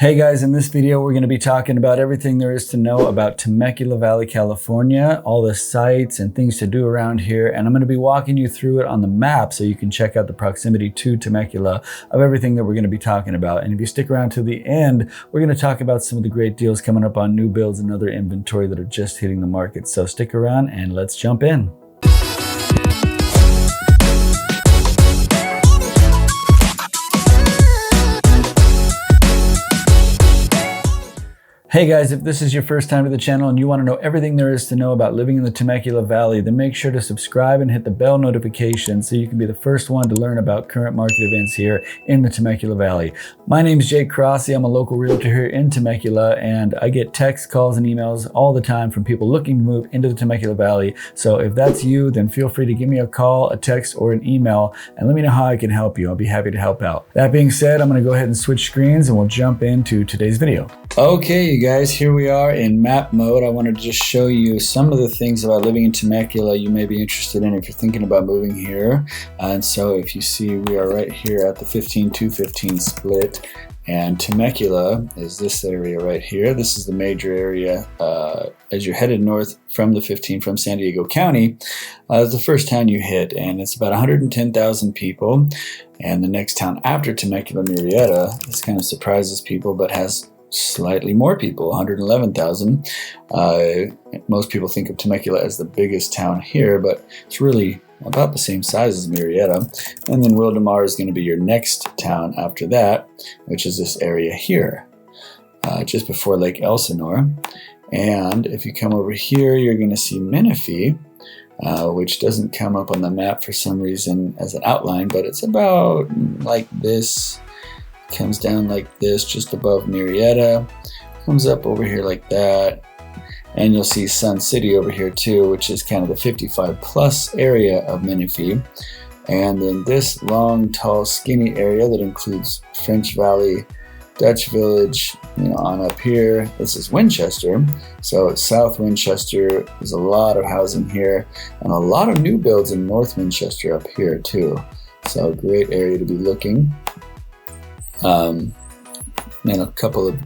Hey guys, in this video we're going to be talking about everything there is to know about Temecula Valley, California, all the sites and things to do around here, and I'm going to be walking you through it on the map so you can check out the proximity to Temecula of everything that we're going to be talking about. And if you stick around to the end, we're going to talk about some of the great deals coming up on new builds and other inventory that are just hitting the market. So stick around and let's jump in. Hey guys, if this is your first time to the channel and you want to know everything there is to know about living in the Temecula Valley, then make sure to subscribe and hit the bell notification so you can be the first one to learn about current market events here in the Temecula Valley. My name is Jake Crossie. I'm a local realtor here in Temecula, and I get texts, calls, and emails all the time from people looking to move into the Temecula Valley. So if that's you, then feel free to give me a call, a text, or an email, and let me know how I can help you. I'll be happy to help out. That being said, I'm going to go ahead and switch screens and we'll jump into today's video. Okay, you guys, here we are in map mode. I wanted to just show you some of the things about living in Temecula you may be interested in if you're thinking about moving here. And so if you see, we are right here at the 15-215 split, and Temecula is this area right here. This is the major area as you're headed north from the 15 from San Diego County. It's the first town you hit, and it's about 110,000 people. And the next town after Temecula, Murrieta, this kind of surprises people, but has slightly more people, 111,000. Most people think of Temecula as the biggest town here, but it's really about the same size as Murrieta. And then Wildomar is going to be your next town after that, which is this area here, just before Lake Elsinore. And if you come over here, you're going to see Menifee, which doesn't come up on the map for some reason as an outline, but it's about like this. Comes down like this, just above Murrieta, comes up over here like that, and you'll see Sun City over here too, which is kind of the 55 plus area of Menifee. And then this long, tall, skinny area that includes French Valley, Dutch Village, on up here. This is Winchester. So South Winchester, there's a lot of housing here, and a lot of new builds in North Winchester up here too. So great area to be looking. And a couple of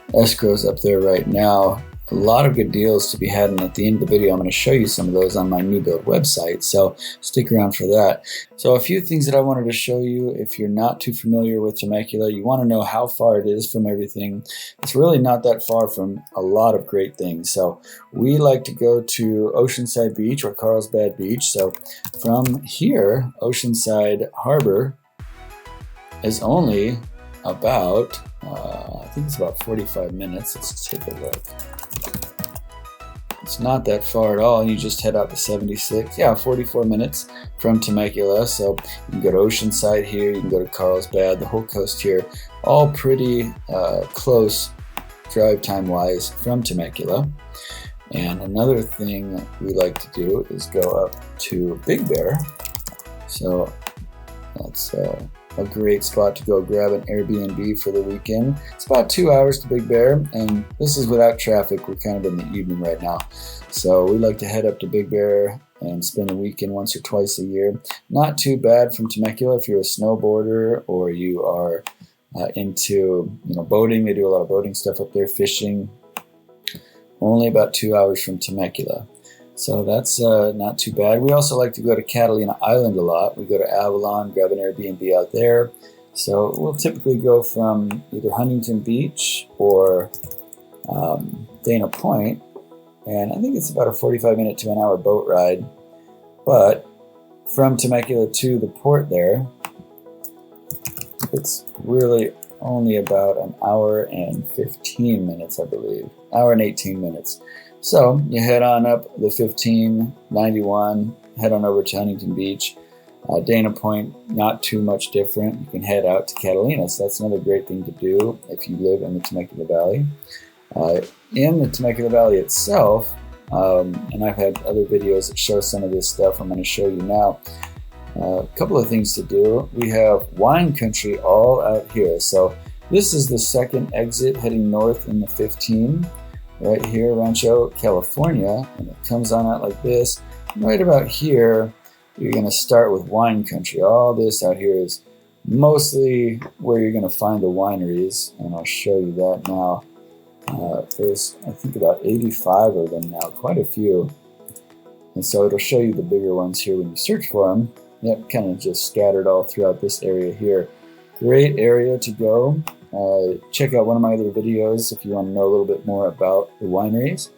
escrows up there right now. A lot of good deals to be had, and at the end of the video I'm going to show you some of those on my new build website, so stick around for that. So a few things that I wanted to show you. If you're not too familiar with Temecula, you want to know how far it is from everything. It's really not that far from a lot of great things. So we like to go to Oceanside Beach or Carlsbad Beach. So from here, Oceanside Harbor is only about, I think it's about 45 minutes. Let's take a look. It's not that far at all, and you just head out to 76. Yeah, 44 minutes from Temecula. So you can go to Oceanside here, you can go to Carlsbad, the whole coast here, all pretty close drive time wise from Temecula. And another thing we like to do is go up to Big Bear. So that's a great spot to go grab an Airbnb for the weekend. It's about 2 hours to Big Bear, and this is without traffic. We're kind of in the evening right now. So we like to head up to Big Bear and spend the weekend once or twice a year. Not too bad from Temecula if you're a snowboarder or you are into boating. They do a lot of boating stuff up there, fishing. Only about 2 hours from Temecula. So that's not too bad. We also like to go to Catalina Island a lot. We go to Avalon, grab an Airbnb out there. So we'll typically go from either Huntington Beach or Dana Point. And I think it's about a 45-minute to an hour boat ride. But from Temecula to the port there, it's really only about an hour and 15 minutes, I believe. Hour and 18 minutes. So you head on up the 1591, head on over to Huntington Beach. Dana Point, not too much different. You can head out to Catalina, so that's another great thing to do if you live in the Temecula Valley. In the Temecula Valley itself, and I've had other videos that show some of this stuff I'm going to show you now. A couple of things to do. We have wine country all out here. So this is the second exit heading north in the 15. Right here, Rancho, California, and it comes on out like this. Right about here, you're going to start with wine country. All this out here is mostly where you're going to find the wineries, and I'll show you that now. There's, I think, about 85 of them now, quite a few. And so it'll show you the bigger ones here when you search for them. Yep, kind of just scattered all throughout this area here. Great area to go. Check out one of my other videos if you want to know a little bit more about the wineries.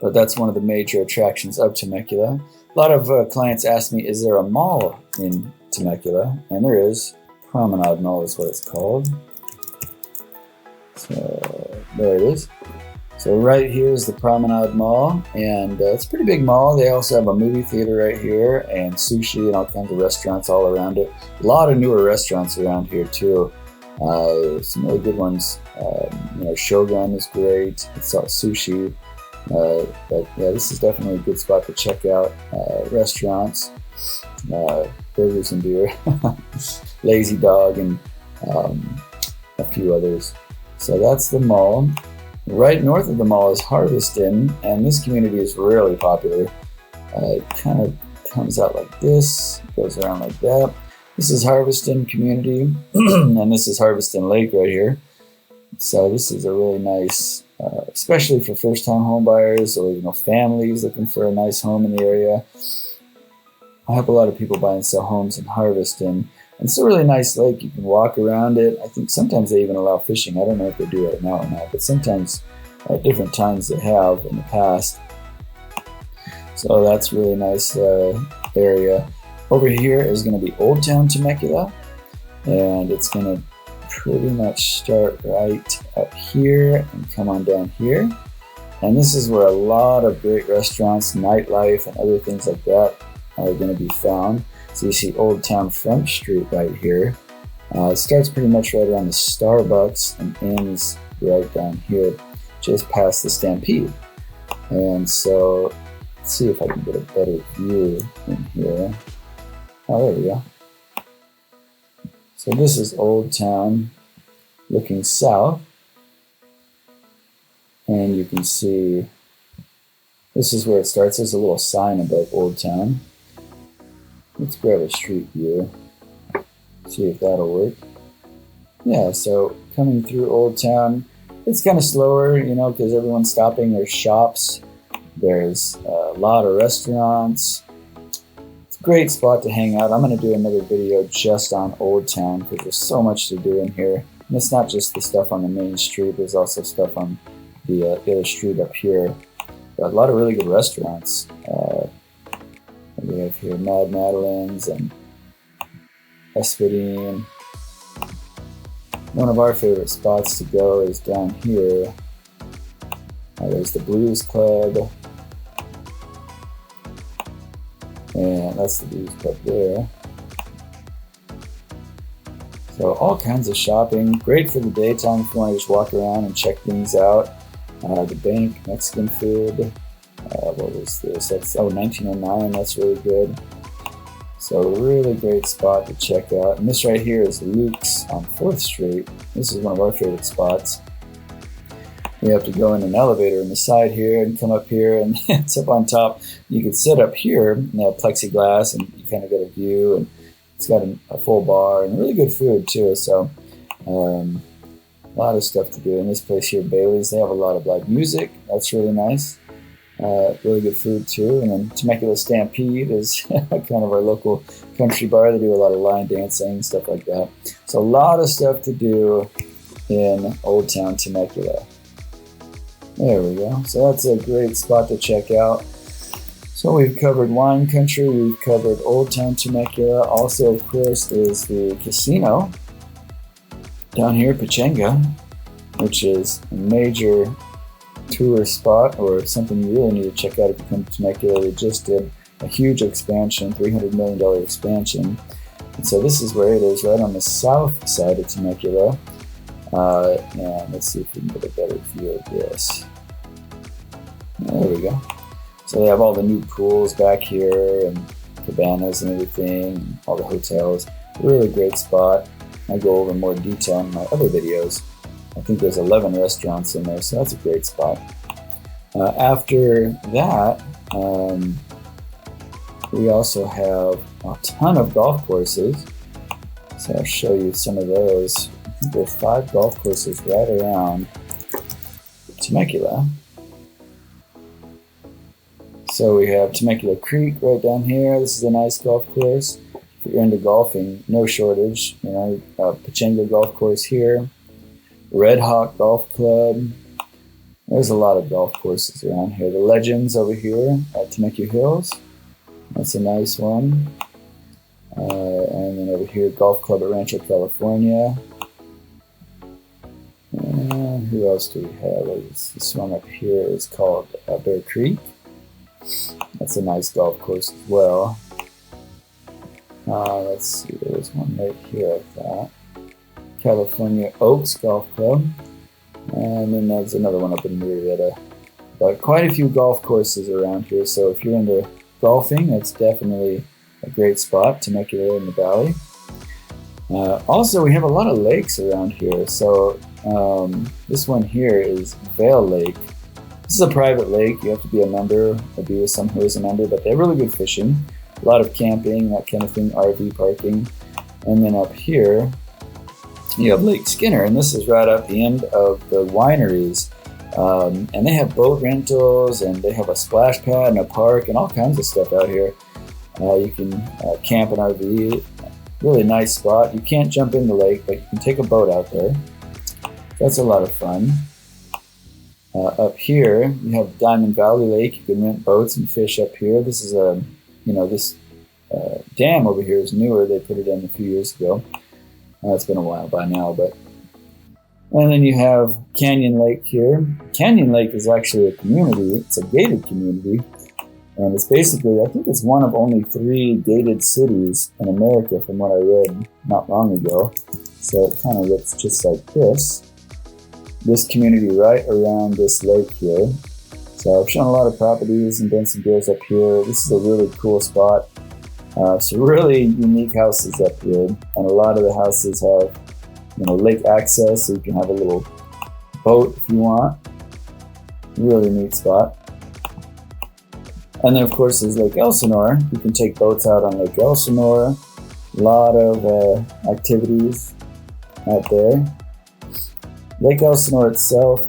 But that's one of the major attractions of Temecula. A lot of clients ask me, is there a mall in Temecula? And there is. Promenade Mall is what it's called. So there it is. So right here is the Promenade Mall, and it's a pretty big mall. They also have a movie theater right here, and sushi and all kinds of restaurants all around it. A lot of newer restaurants around here too. Some really good ones. Shogun is great. It's sushi. But yeah, this is definitely a good spot to check out. Restaurants, burgers and beer, Lazy Dog, and a few others. So that's the mall. Right north of the mall is Harveston, and this community is really popular. It kind of comes out like this, goes around like that. This is Harveston community, and this is Harveston Lake right here. So this is a really nice, especially for first-time home buyers or families looking for a nice home in the area. I help a lot of people buy and sell homes in Harveston. And it's a really nice lake. You can walk around it. I think sometimes they even allow fishing. I don't know if they do it now or not, but sometimes at different times they have in the past. So that's a really nice area. Over here is going to be Old Town Temecula, and it's going to pretty much start right up here and come on down here. And this is where a lot of great restaurants, nightlife, and other things like that are going to be found. So you see Old Town Front Street right here. It starts pretty much right around the Starbucks and ends right down here, just past the Stampede. And so, let's see if I can get a better view in here. Oh, there we go. So this is Old Town looking south. And you can see, this is where it starts. There's a little sign above Old Town. Let's grab a street view, see if that'll work. Yeah, so coming through Old Town, it's kind of slower, because everyone's stopping. There's shops, there's a lot of restaurants. It's a great spot to hang out. I'm going to do another video just on Old Town because there's so much to do in here. And it's not just the stuff on the main street, there's also stuff on the other street up here. But a lot of really good restaurants. We have here Mad Madeline's and Espadine. One of our favorite spots to go is down here. There's the Blues Club. And that's the Blues Club there. So all kinds of shopping. Great for the daytime if you want to just walk around and check things out. The bank, Mexican food. What was this? That's 1909. That's really good. So really great spot to check out. And this right here is Luke's on 4th Street. This is one of our favorite spots. You have to go in an elevator on the side here and come up here, and it's up on top. You can sit up here and they have plexiglass, and you kind of get a view. And it's got a full bar and really good food too. So a lot of stuff to do in this place here, Bailey's. They have a lot of live music. That's really nice. Really good food too. And then Temecula Stampede is kind of our local country bar. They do a lot of line dancing, stuff like that. So a lot of stuff to do in Old Town Temecula. There we go. So that's a great spot to check out. So we've covered wine country, we've covered Old Town Temecula. Also, of course, is the casino down here, Pachanga, which is a major tourist spot, or something you really need to check out if you come to Temecula. They just did a huge expansion, $300 million expansion. And so this is where it is, right on the south side of Temecula. And let's see if we can get a better view of this. There we go. So they have all the new pools back here, and cabanas and everything, and all the hotels. Really great spot. I go over more detail in my other videos. I think there's 11 restaurants in there, so that's a great spot. After that, we also have a ton of golf courses. So I'll show you some of those. I think there's 5 golf courses right around Temecula. So we have Temecula Creek right down here. This is a nice golf course. If you're into golfing, no shortage. You know, Pechanga Golf Course here. Red Hawk Golf Club. There's a lot of golf courses around here. The Legends over here at Temecula Hills. That's a nice one. And then over here, Golf Club at Rancho California. And who else do we have? This one up here is called Bear Creek. That's a nice golf course as well. Let's see, there was one right here, I thought. California Oaks Golf Club. And then there's another one up in Murrieta. But quite a few golf courses around here, so if you're into golfing, that's definitely a great spot, Temecula in the valley. Also, we have a lot of lakes around here. So this one here is Vail Lake. This is a private lake. You have to be a member or be with someone who is a member, but they have really good fishing, a lot of camping, that kind of thing, RV parking. And then up here, you have Lake Skinner, and this is right at the end of the wineries. And they have boat rentals, and they have a splash pad and a park and all kinds of stuff out here. You can camp an RV. Really nice spot. You can't jump in the lake, but you can take a boat out there. That's a lot of fun. Up here, you have Diamond Valley Lake. You can rent boats and fish up here. This is this dam over here is newer. They put it in a few years ago. It's been a while by now, but. And then you have Canyon Lake here. Canyon Lake is actually a community. It's a gated community. And it's basically, I think it's one of only 3 gated cities in America from what I read not long ago. So it kind of looks just like this. This community right around this lake here. So I've shown a lot of properties and done some deals up here. This is a really cool spot. Some really unique houses up here. And a lot of the houses have, lake access, so you can have a little boat if you want. Really neat spot. And then of course there's Lake Elsinore. You can take boats out on Lake Elsinore. A lot of activities out there. Lake Elsinore itself,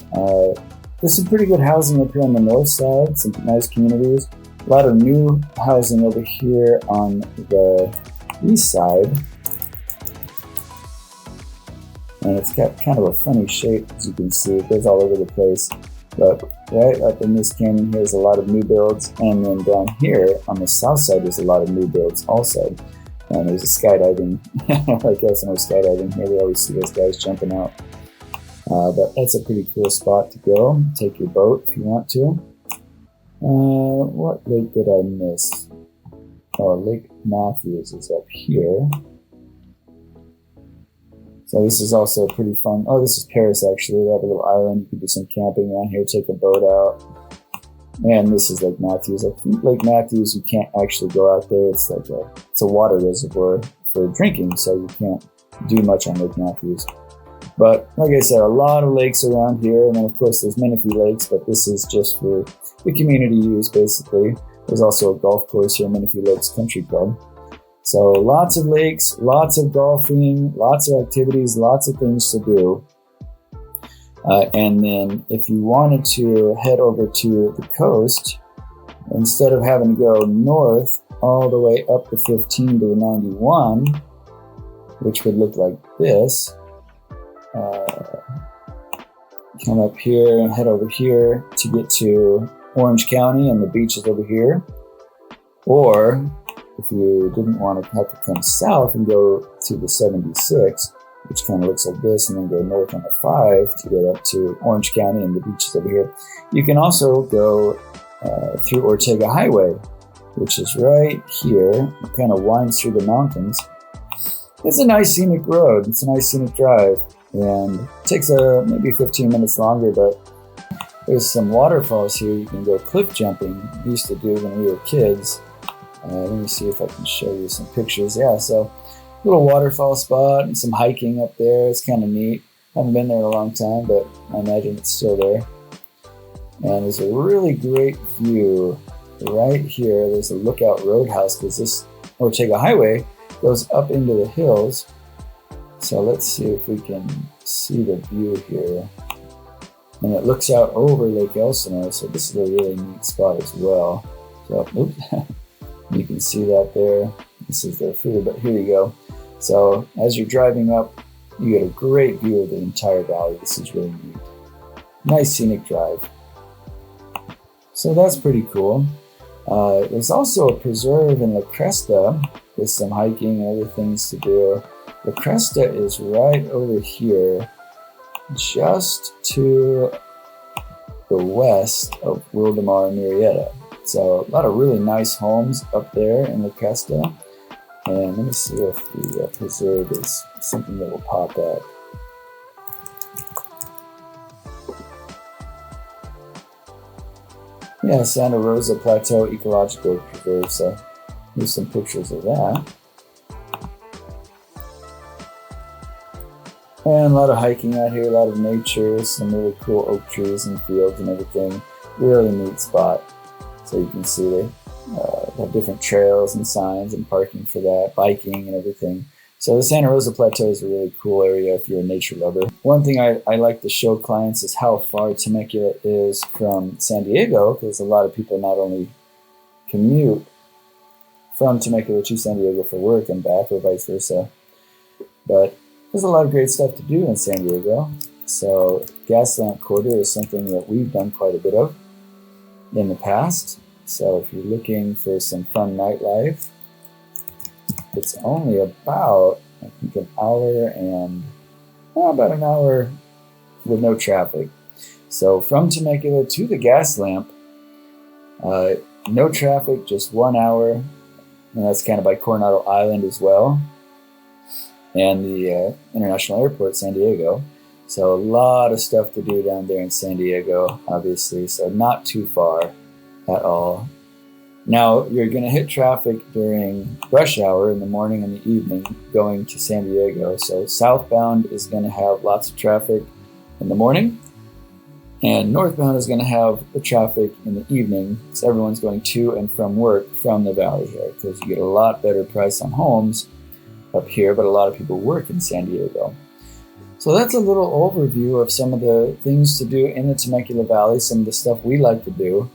there's some pretty good housing up here on the north side, some nice communities. A lot of new housing over here on the east side. And it's got kind of a funny shape, as you can see. It goes all over the place. But right up in this canyon here is a lot of new builds. And then down here on the south side, there's a lot of new builds also. And there's a skydiving, like Elsinore skydiving here. We always see those guys jumping out. But that's a pretty cool spot to go. Take your boat if you want to. What lake did I miss? Oh, Lake Matthews is up here. So this is also pretty fun. Oh, this is Paris actually. They have a little island. You can do some camping around here, take a boat out. And this is Lake Matthews. I think Lake Matthews, you can't actually go out there. It's like it's a water reservoir for drinking, so you can't do much on Lake Matthews. But like I said, a lot of lakes around here. And then of course there's Menifee Lakes, but this is just for the community use basically. There's also a golf course here, Menifee Lakes Country Club. So lots of lakes, lots of golfing, lots of activities, lots of things to do. And then if you wanted to head over to the coast, instead of having to go north all the way up the 15 to the 91, which would look like this, come up here and head over here to get to Orange County and the beaches over here. Or if you didn't want to have to come south and go to the 76, which kind of looks like this, and then go north on the 5 to get up to Orange County and the beaches over here, you can also go through Ortega Highway, which is right here. It kind of winds through the mountains. It's a nice scenic road. It's a nice scenic drive, and it takes maybe 15 minutes longer, but there's some waterfalls here you can go cliff jumping. We used to do when we were kids. Let me see if I can show you some pictures. Yeah, so little waterfall spot and some hiking up there. It's kind of neat. Haven't been there in a long time, but I imagine it's still there. And there's a really great view right here. There's a Lookout Roadhouse because this Ortega Highway goes up into the hills. So let's see if we can see the view here. And it looks out over Lake Elsinore, so this is a really neat spot as well. So, oops, you can see that there. This is their food, but here you go. So as you're driving up, you get a great view of the entire valley. This is really neat. Nice scenic drive. So that's pretty cool. There's also a preserve in La Cresta with some hiking and other things to do. La Cresta is right over here, just to the west of Wildemar and Murrieta. So a lot of really nice homes up there in La Cresta. And let me see if the preserve is something that will pop up. Yeah, Santa Rosa Plateau Ecological Preserve. So here's some pictures of that. And a lot of hiking out here, a lot of nature, some really cool oak trees and fields and everything. Really neat spot. So you can see they have different trails and signs and parking for that, biking and everything. So the Santa Rosa Plateau is a really cool area if you're a nature lover. One thing I like to show clients is how far Temecula is from San Diego, because a lot of people not only commute from Temecula to San Diego for work and back or vice versa, but there's a lot of great stuff to do in San Diego. So Gaslamp Quarter is something that we've done quite a bit of in the past. So if you're looking for some fun nightlife, it's only about, I think, about an hour with no traffic. So from Temecula to the Gaslamp, no traffic, just 1 hour, and that's kind of by Coronado Island as well, and the International Airport, San Diego. So a lot of stuff to do down there in San Diego, obviously, so not too far at all. Now, you're going to hit traffic during rush hour in the morning and the evening going to San Diego. So southbound is going to have lots of traffic in the morning, and northbound is going to have the traffic in the evening. So everyone's going to and from work from the valley here, because you get a lot better price on homes up here, but a lot of people work in San Diego. So that's a little overview of some of the things to do in the Temecula Valley, some of the stuff we like to do.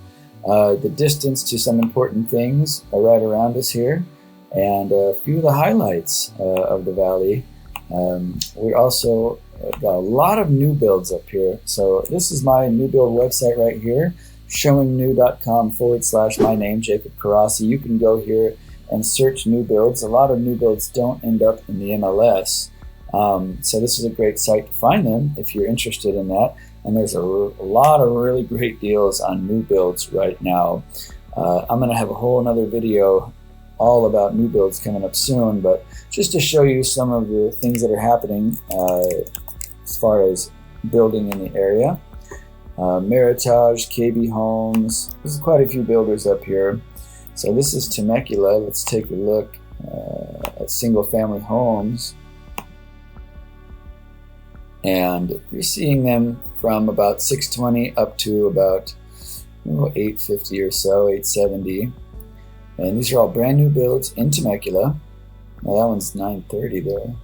The distance to some important things are right around us here, and a few of the highlights of the valley. We also got a lot of new builds up here. So this is my new build website right here, showingnew.com/my name, Jacob Karasi. You can go here and search new builds. A lot of new builds don't end up in the MLS. So this is a great site to find them if you're interested in that. And there's a lot of really great deals on new builds right now. I'm going to have a whole another video all about new builds coming up soon, but just to show you some of the things that are happening as far as building in the area. Meritage, KB Homes, there's quite a few builders up here. So this is Temecula. Let's take a look at single family homes. And you're seeing them from about 620 up to about 850 or so, 870. And these are all brand new builds in Temecula. Now that one's 930 there.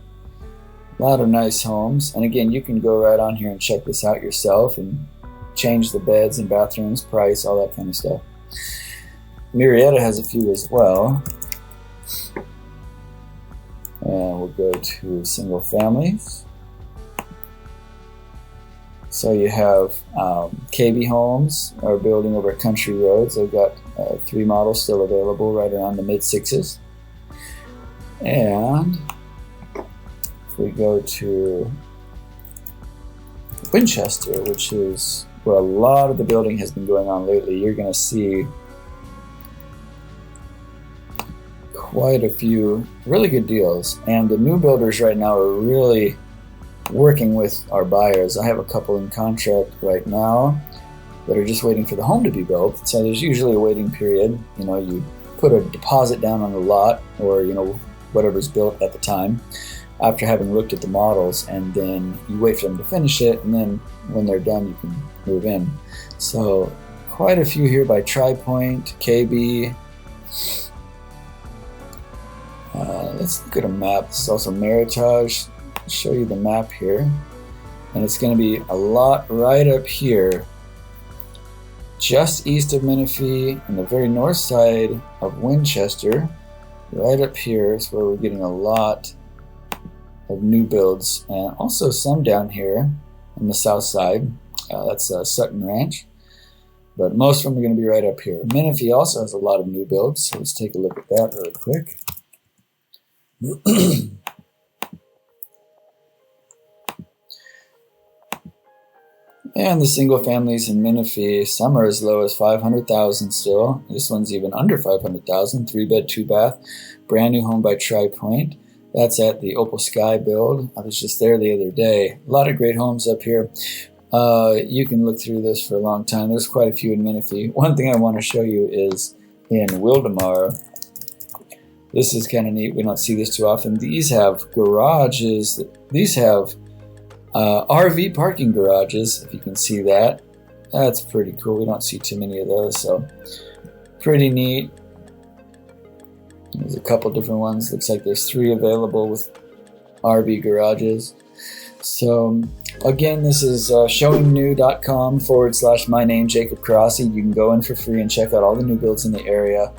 A lot of nice homes. And again, you can go right on here and check this out yourself and change the beds and bathrooms, price, all that kind of stuff. Murrieta has a few as well. And we'll go to single families. So you have KB Homes are building over at Country Roads. They've got 3 models still available right around the mid-6s. And if we go to Winchester, which is where a lot of the building has been going on lately, you're going to see quite a few really good deals. And the new builders right now are really working with our buyers. I have a couple in contract right now that are just waiting for the home to be built. So there's usually a waiting period. You know, you put a deposit down on the lot, or whatever's built at the time, after having looked at the models, and then you wait for them to finish it, and then when they're done you can move in. So quite a few here by TriPoint, KB. Let's look at a map. This is also Meritage. show you the map here, and it's going to be a lot right up here, just east of Menifee on the very north side of Winchester. Right up here is where we're getting a lot of new builds, and also some down here on the south side. That's Sutton Ranch, but most of them are going to be right up here. Menifee also has a lot of new builds, so let's take a look at that really quick. And the single families in Menifee, some are as low as 500,000 still. This one's even under 500,000, 3-bed, 2-bath, brand new home by Tri-Point. That's at the Opal Sky build. I was just there the other day. A lot of great homes up here. You can look through this for a long time. There's quite a few in Menifee. One thing I want to show you is in Wildomar. This is kind of neat. We don't see this too often. These have garages. These have RV parking garages, if you can see that. That's pretty cool. We don't see too many of those, so pretty neat. There's a couple different ones. Looks like there's 3 available with RV garages. So again, this is showingnew.com/my name, Jacob Crossie. You can go in for free and check out all the new builds in the area.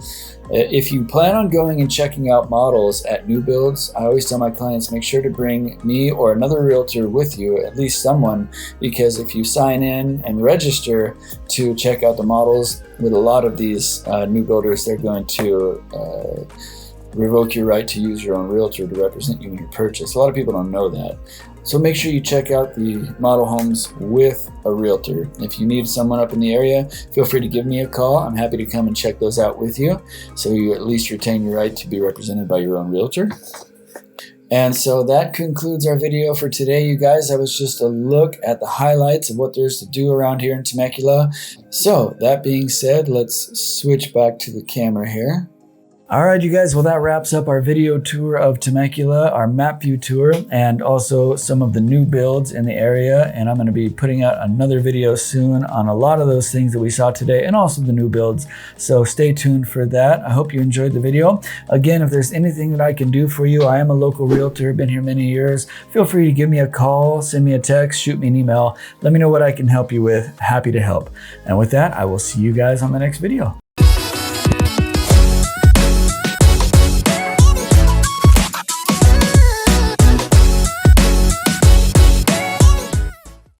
If you plan on going and checking out models at new builds, I always tell my clients, make sure to bring me or another realtor with you, at least someone, because if you sign in and register to check out the models with a lot of these new builders, they're going to revoke your right to use your own realtor to represent you in your purchase. A lot of people don't know that. So make sure you check out the model homes with a realtor. If you need someone up in the area, feel free to give me a call. I'm happy to come and check those out with you, so you at least retain your right to be represented by your own realtor. And so that concludes our video for today, you guys. That was just a look at the highlights of what there's to do around here in Temecula. So that being said, let's switch back to the camera here. All right, you guys, well, that wraps up our video tour of Temecula, our map view tour, and also some of the new builds in the area. And I'm going to be putting out another video soon on a lot of those things that we saw today, and also the new builds. So stay tuned for that. I hope you enjoyed the video. Again, if there's anything that I can do for you, I am a local realtor, been here many years. Feel free to give me a call, send me a text, shoot me an email. Let me know what I can help you with. Happy to help. And with that, I will see you guys on the next video.